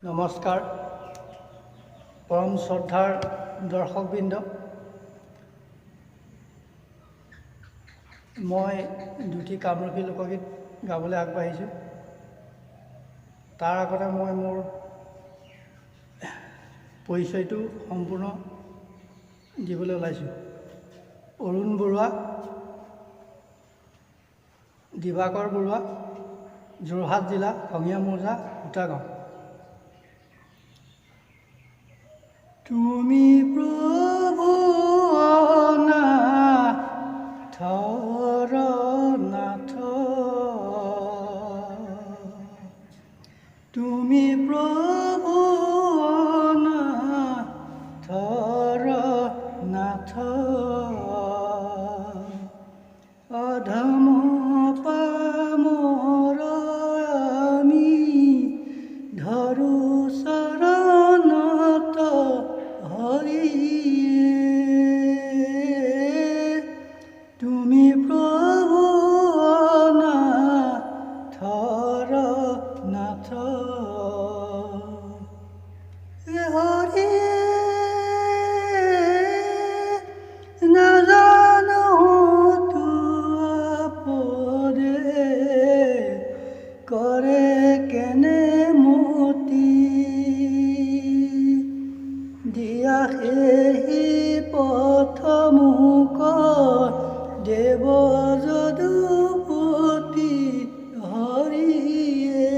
নমস্কাৰ পৰম শ্ৰদ্ধাৰ দৰ্শকবৃন্দ, মই দুটি কামৰূপী লোকগীত গাবলৈ আগবাঢ়িছোঁ। তাৰ আগতে মই মোৰ পৰিচয়টো সম্পূৰ্ণ দিবলৈ ওলাইছোঁ। অৰুণ বৰুৱা, দিবাকৰ বৰুৱা, যোৰহাট জিলা, খঙিয়া মৌজা, সূতাগাঁও। তুমি প্ৰভু অনাথৰ নাথ, তুমি প্ৰভু অনাথৰ নাথ, অধম পামৰ আমি ধৰো চৰণত তুমি প্ৰভু অনাথৰ নাথ, হৰি নাজানো আপদে কৰে কেনে মতি, দিয়া সেই পথ মোক দেৱ যদুপতি হৰিয়ে,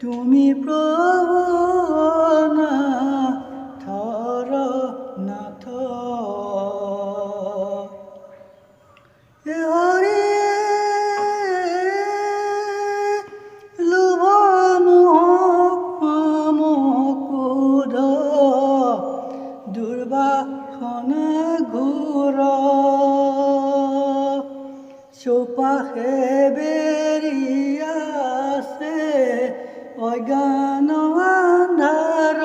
তুমি প্ৰভু অনাথৰ নাথ, দুৰ্বাসনা ঘোৰ চৌপাশে বেৰিয়া আছে অজ্ঞান আন্ধাৰ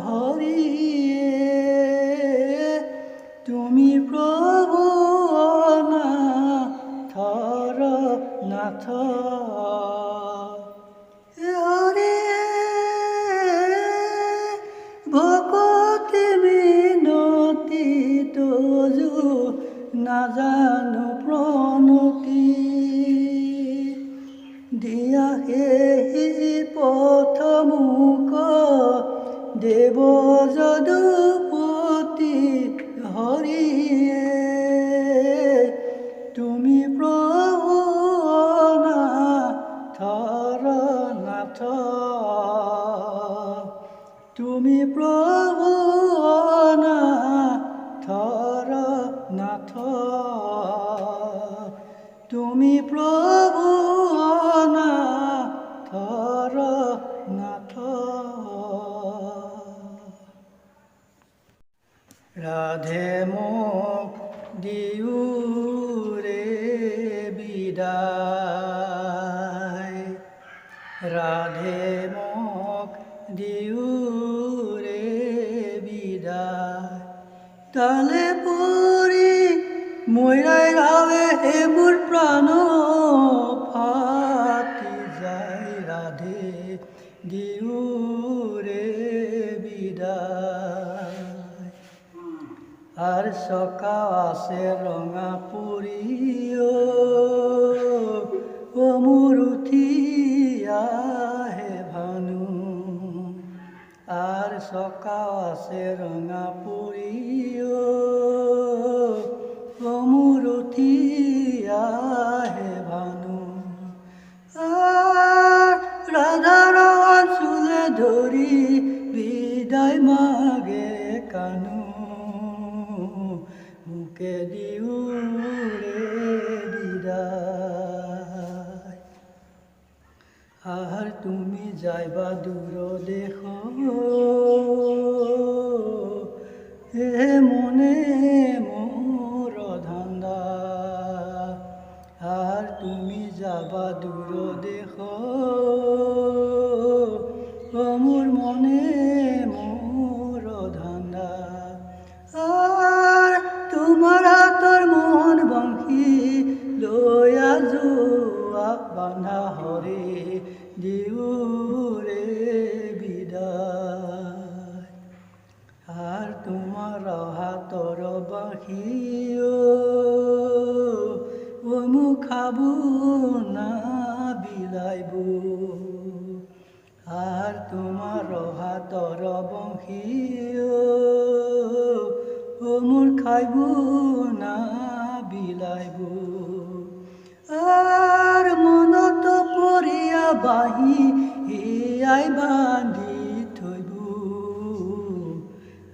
হৰিয়ে, তুমি প্ৰভু অনাথৰ নাথ, ভকতি মিনতি তোজো নাজানো প্ৰণতি, দিয়া সেই পথ মোক দেৱ যদুপতি হৰিয়ে, তুমি প্ৰভু অনাথৰ নাথ, তুমি প্ৰভু অনাথৰ নাথ, তুমি প্ৰভু অনাথৰ নাথ। ৰাধে মোক দিওৰে বিদায়, ৰাধে মোক দিওৰে বিদায়, তালে পৰি মইৰাই ৰাৱে হে মোৰ প্ৰাণ ফাটি যায়, ৰাধে দিওৰে বিদায়, আৰ চকা আছে ৰঙা পৰিও ও মোৰ উঠি আহে ভানু, আৰ চকা আছে ৰঙা পৰিও ও মোৰ উঠি আহে ভানু, ৰাধাৰ চুলে ধৰি বিদায় মাগে কানু, মুকে দিওৰে বিদায়, আর তুমি যাইবা দূর দেশ হে মনে মোর ধান্দা, আর তুমি যাবা দূর দেশ মোর মনে মোর ধান্দা, আর তোমার হাতৰ মন বংশী লৈ যোৱা বান্ধা হৰি দিও রে বিদায় আর তোমার হাতর বাহিও ও মুখাবো না বিলাইব আর তোমার হাতর বহিও ও মোর খাইব না বিলাইব আর মনত পৰিয়া বাহি হিয়াই বান্ধি থৈব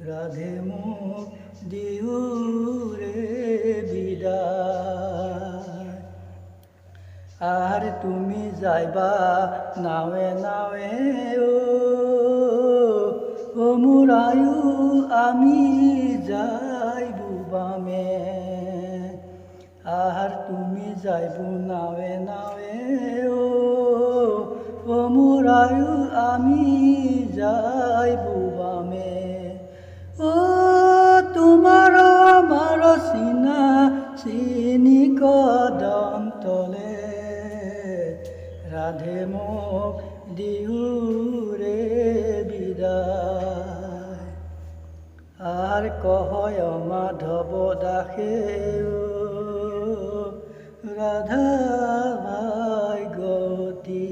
ৰাধে মোক দিও ৰে বিদায় আৰ তুমি যাইবা নাৱে নাৱে ও মোৰ আয়ু আমি যাইব বামে আৰ তুমি যাইব নাৱে নাৱে ও মোর আয়ু আমি যাইব বামে ও তোমার আমার চিনা চিনি কদম তলে রাধে মোক দিও রে বিদায় আর কহয় মাধব দাসে রাধা ভাই গতি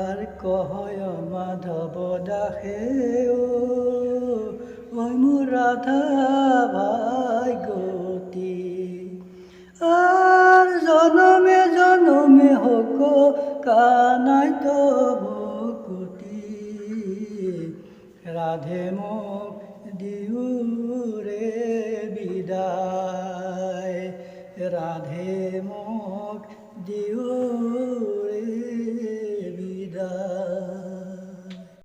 আর কহয় মাধব দাসে ওই মোর রাধা ভাই গতি আর জনমে জনমে হোক কানাই তব কুটি রাধে মোক দিও রে বিদায় রাধে মোক দিও রে বিদায়।